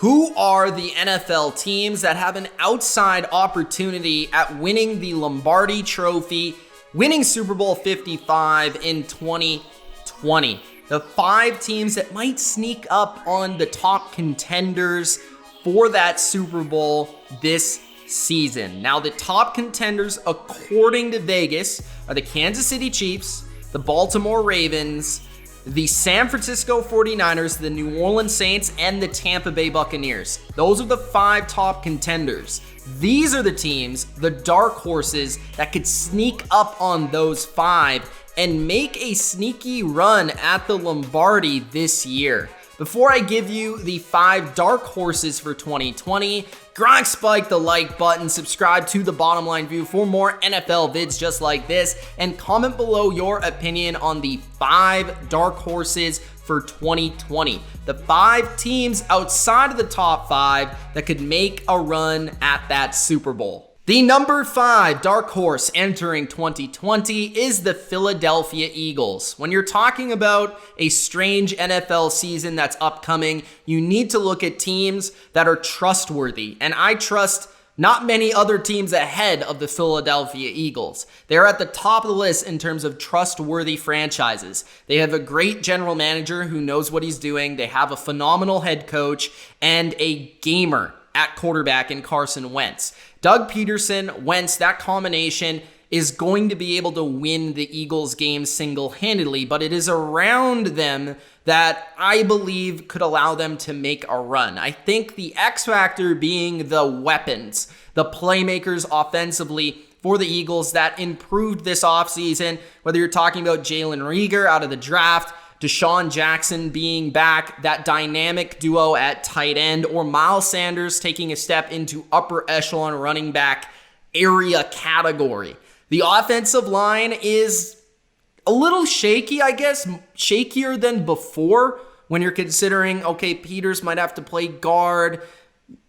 Who are the NFL teams that have an outside opportunity at winning the Lombardi Trophy, winning Super Bowl 55 in 2020? The 5 teams that might sneak up on the top contenders for that Super Bowl this season. Now, the top contenders, according to Vegas, are the Kansas City Chiefs, the Baltimore Ravens, the San Francisco 49ers, the New Orleans Saints, and the Tampa Bay Buccaneers. Those are the 5 top contenders. These are the teams, the dark horses, that could sneak up on those 5 and make a sneaky run at the Lombardi this year. Before I give you the 5 dark horses for 2020, grind spike the like button, subscribe to The Bottom Line View for more NFL vids just like this, and comment below your opinion on the 5 dark horses for 2020. The 5 teams outside of the top 5 that could make a run at that Super Bowl. The number 5 dark horse entering 2020 is the Philadelphia Eagles. When you're talking about a strange NFL season that's upcoming, you need to look at teams that are trustworthy. And I trust not many other teams ahead of the Philadelphia Eagles. They're at the top of the list in terms of trustworthy franchises. They have a great general manager who knows what he's doing. They have a phenomenal head coach and a gamer at quarterback in Carson Wentz. Doug Peterson, Wentz, that combination is going to be able to win the Eagles game single-handedly, but it is around them that I believe could allow them to make a run. I think the X factor being the weapons, the playmakers offensively for the Eagles that improved this offseason, whether you're talking about Jalen Reagor out of the draft, Deshaun Jackson being back, that dynamic duo at tight end, or Miles Sanders taking a step into upper echelon running back area category. The offensive line is a little shaky, I guess, shakier than before when you're considering, okay, Peters might have to play guard,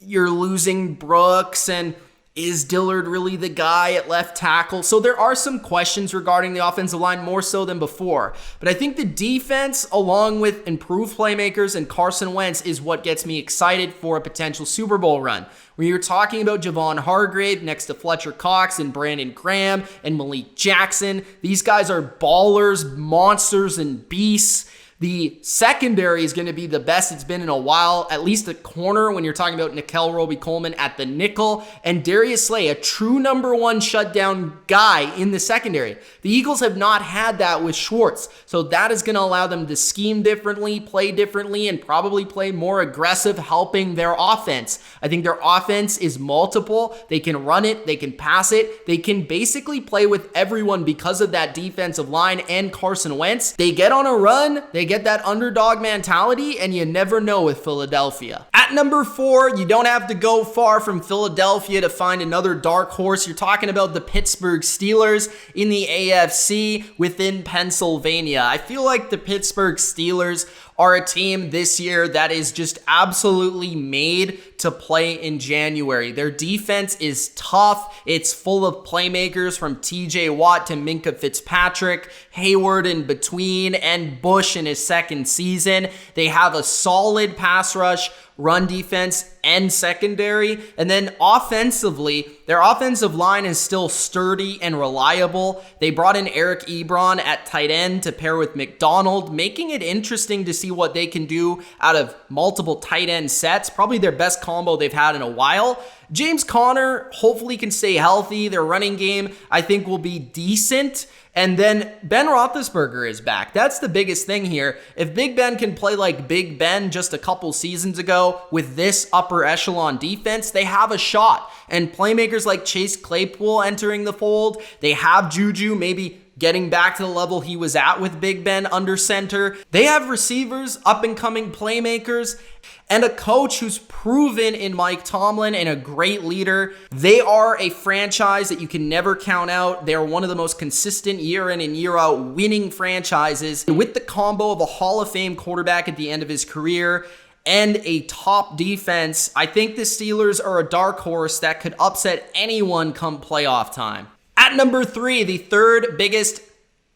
you're losing Brooks, and is Dillard really the guy at left tackle? So there are some questions regarding the offensive line more so than before. But I think the defense, along with improved playmakers and Carson Wentz, is what gets me excited for a potential Super Bowl run. When you're talking about Javon Hargrave next to Fletcher Cox and Brandon Graham and Malik Jackson, these guys are ballers, monsters, and beasts. The secondary is going to be the best it's been in a while, at least the corner when you're talking about Nickel Roby-Coleman at the nickel, and Darius Slay, a true number 1 shutdown guy in the secondary. The Eagles have not had that with Schwartz, so that is going to allow them to scheme differently, play differently, and probably play more aggressive, helping their offense. I think their offense is multiple. They can run it, they can pass it, they can basically play with everyone because of that defensive line and Carson Wentz. They get on a run, they get that underdog mentality, and you never know with Philadelphia. At number 4, you don't have to go far from Philadelphia to find another dark horse. You're talking about the Pittsburgh Steelers in the AFC within Pennsylvania. I feel like the Pittsburgh Steelers are a team this year that is just absolutely made to play in January. Their defense is tough. It's full of playmakers from TJ Watt to Minkah Fitzpatrick, Hayward in between, and Bush in his second season. They have a solid pass rush, run defense, and secondary. And then offensively, their offensive line is still sturdy and reliable. They brought in Eric Ebron at tight end to pair with McDonald, making it interesting to see what they can do out of multiple tight end sets. Probably their best combo they've had in a while. James Conner hopefully can stay healthy. Their running game, I think, will be decent. And then Ben Roethlisberger is back. That's the biggest thing here. If Big Ben can play like Big Ben just a couple seasons ago with this upper echelon defense, they have a shot. And playmakers like Chase Claypool entering the fold, they have Juju maybe getting back to the level he was at with Big Ben under center. They have receivers, up-and-coming playmakers, and a coach who's proven in Mike Tomlin and a great leader. They are a franchise that you can never count out. They're one of the most consistent year in and year out winning franchises. And with the combo of a Hall of Fame quarterback at the end of his career and a top defense, I think the Steelers are a dark horse that could upset anyone come playoff time. At number 3, the third biggest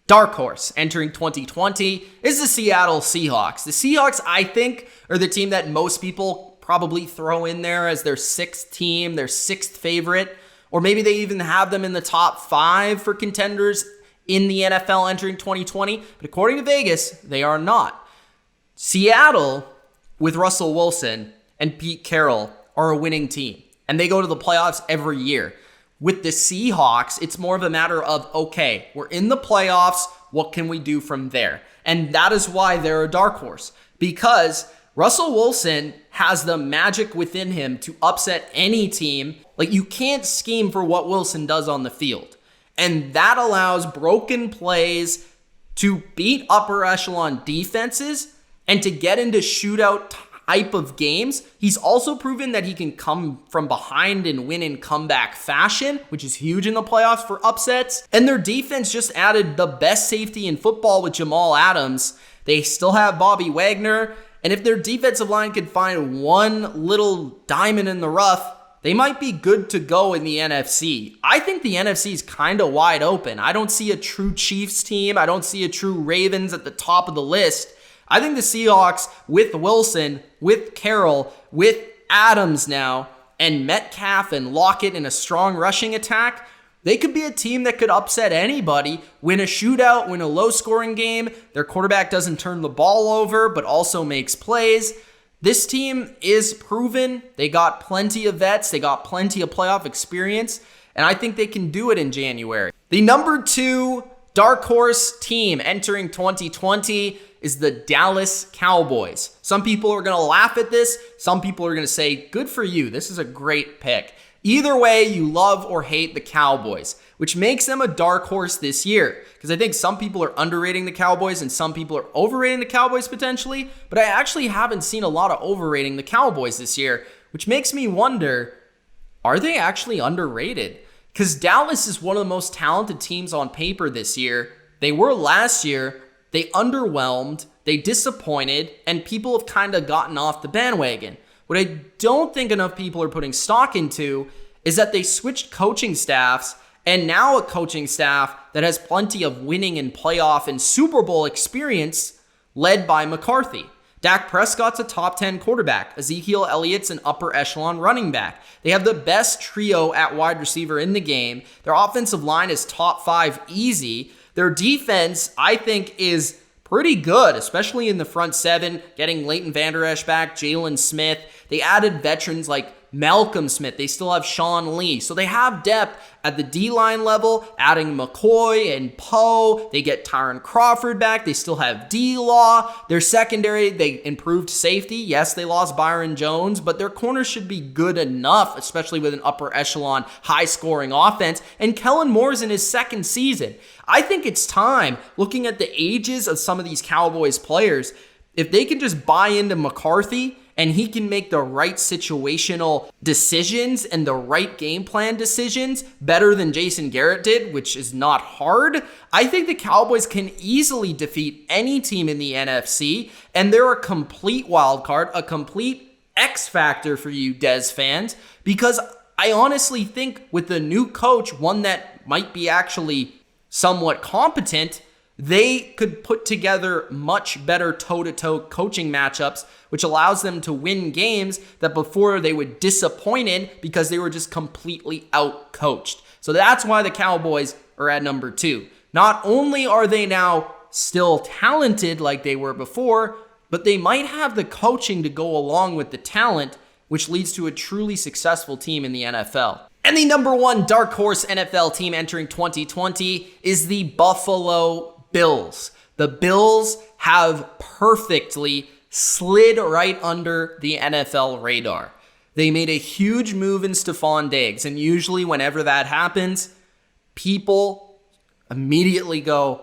dark horse entering 2020 is the Seattle Seahawks. The Seahawks, I think, are the team that most people probably throw in there as their sixth team, their sixth favorite, or maybe they even have them in the top 5 for contenders in the NFL entering 2020. But according to Vegas, they are not. Seattle, with Russell Wilson and Pete Carroll, are a winning team, and they go to the playoffs every year. With the Seahawks, it's more of a matter of, okay, we're in the playoffs, what can we do from there? And that is why they're a dark horse, because Russell Wilson has the magic within him to upset any team. Like, you can't scheme for what Wilson does on the field. And that allows broken plays to beat upper echelon defenses and to get into shootout type of games. He's also proven that he can come from behind and win in comeback fashion, which is huge in the playoffs for upsets. And their defense just added the best safety in football with Jamal Adams. They still have Bobby Wagner. And if their defensive line could find one little diamond in the rough, they might be good to go in the NFC. I think the NFC is kind of wide open. I don't see a true Chiefs team. I don't see a true Ravens at the top of the list. I think the Seahawks, with Wilson, with Carroll, with Adams now, and Metcalf and Lockett in a strong rushing attack, they could be a team that could upset anybody, win a shootout, win a low-scoring game. Their quarterback doesn't turn the ball over, but also makes plays. This team is proven. They got plenty of vets. They got plenty of playoff experience, and I think they can do it in January. The number 2 dark horse team entering 2020 is the Dallas Cowboys. Some people are going to laugh at this. Some people are going to say, good for you. This is a great pick. Either way, you love or hate the Cowboys, which makes them a dark horse this year. Because I think some people are underrating the Cowboys and some people are overrating the Cowboys potentially. But I actually haven't seen a lot of overrating the Cowboys this year, which makes me wonder, are they actually underrated? Because Dallas is one of the most talented teams on paper this year. They were last year. They underwhelmed, they disappointed, and people have kind of gotten off the bandwagon. What I don't think enough people are putting stock into is that they switched coaching staffs, and now a coaching staff that has plenty of winning and playoff and Super Bowl experience led by McCarthy. Dak Prescott's a top 10 quarterback. Ezekiel Elliott's an upper echelon running back. They have the best trio at wide receiver in the game. Their offensive line is top 5 easy. Their defense, I think, is pretty good, especially in the front 7, getting Leighton Vander Esch back, Jalen Smith. They added veterans like Malcolm Smith. They still have Sean Lee. So they have depth at the D-line level, adding McCoy and Poe. They get Tyron Crawford back. They still have D-Law. Their secondary, they improved safety. Yes, they lost Byron Jones, but their corners should be good enough, especially with an upper echelon, high-scoring offense. And Kellen Moore's in his second season. I think it's time, looking at the ages of some of these Cowboys players, if they can just buy into McCarthy and he can make the right situational decisions and the right game plan decisions better than Jason Garrett did, which is not hard, I think the Cowboys can easily defeat any team in the NFC, and they're a complete wild card, a complete X factor for you Dez fans, because I honestly think with the new coach, one that might be actually somewhat competent, they could put together much better toe-to-toe coaching matchups, which allows them to win games that before they were disappointed because they were just completely out-coached. So that's why the Cowboys are at number 2. Not only are they now still talented like they were before, but they might have the coaching to go along with the talent, which leads to a truly successful team in the NFL. And the number 1 dark horse NFL team entering 2020 is the Buffalo Bills. The Bills have perfectly slid right under the NFL radar. They made a huge move in Stephon Diggs, and usually whenever that happens, people immediately go,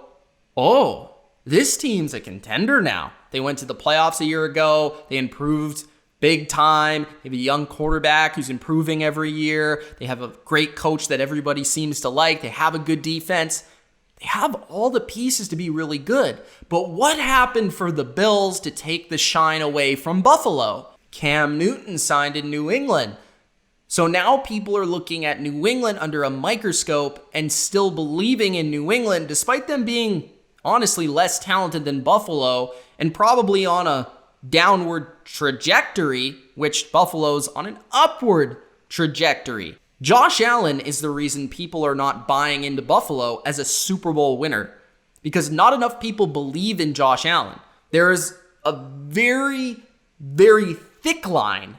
oh, this team's a contender now. They went to the playoffs a year ago. They improved big time. They have a young quarterback who's improving every year. They have a great coach that everybody seems to like. They have a good defense. They have all the pieces to be really good. But what happened for the Bills to take the shine away from Buffalo? Cam Newton signed in New England. So now people are looking at New England under a microscope and still believing in New England, despite them being honestly less talented than Buffalo and probably on a downward trajectory, which Buffalo's on an upward trajectory. Josh Allen is the reason people are not buying into Buffalo as a Super Bowl winner, because not enough people believe in Josh Allen. There is a very, very thick line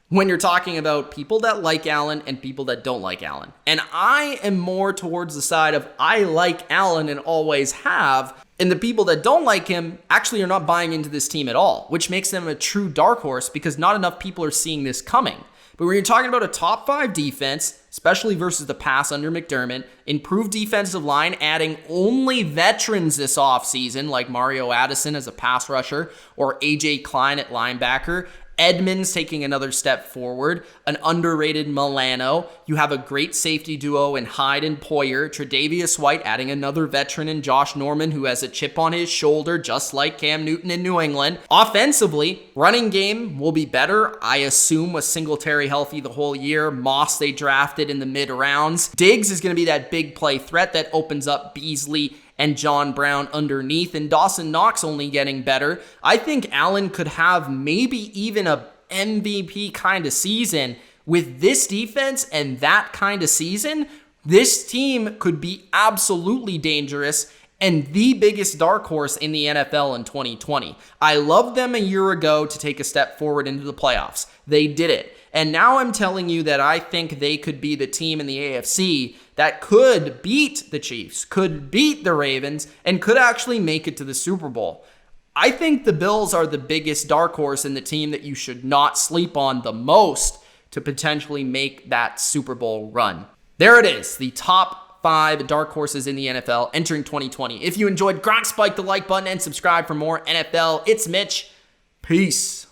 when you're talking about people that like Allen and people that don't like Allen. And I am more towards the side of I like Allen and always have, and the people that don't like him actually are not buying into this team at all, which makes them a true dark horse because not enough people are seeing this coming. But when you're talking about a top 5 defense, especially versus the pass under McDermott, improved defensive line, adding only veterans this offseason, like Mario Addison as a pass rusher or AJ Klein at linebacker, Edmonds taking another step forward, an underrated Milano. You have a great safety duo in Hyde and Poyer. Tre'Davious White adding another veteran in Josh Norman who has a chip on his shoulder just like Cam Newton in New England. Offensively, running game will be better, I assume, with Singletary healthy the whole year. Moss they drafted in the mid-rounds. Diggs is going to be that big play threat that opens up Beasley and John Brown underneath, and Dawson Knox only getting better. I think Allen could have maybe even a MVP kind of season with this defense and that kind of season. This team could be absolutely dangerous and the biggest dark horse in the NFL in 2020. I loved them a year ago to take a step forward into the playoffs. They did it. And now I'm telling you that I think they could be the team in the AFC that could beat the Chiefs, could beat the Ravens, and could actually make it to the Super Bowl. I think the Bills are the biggest dark horse and the team that you should not sleep on the most to potentially make that Super Bowl run. There it is, the top 5 dark horses in the NFL entering 2020. If you enjoyed, spike the like button and subscribe for more NFL. It's Mitch. Peace.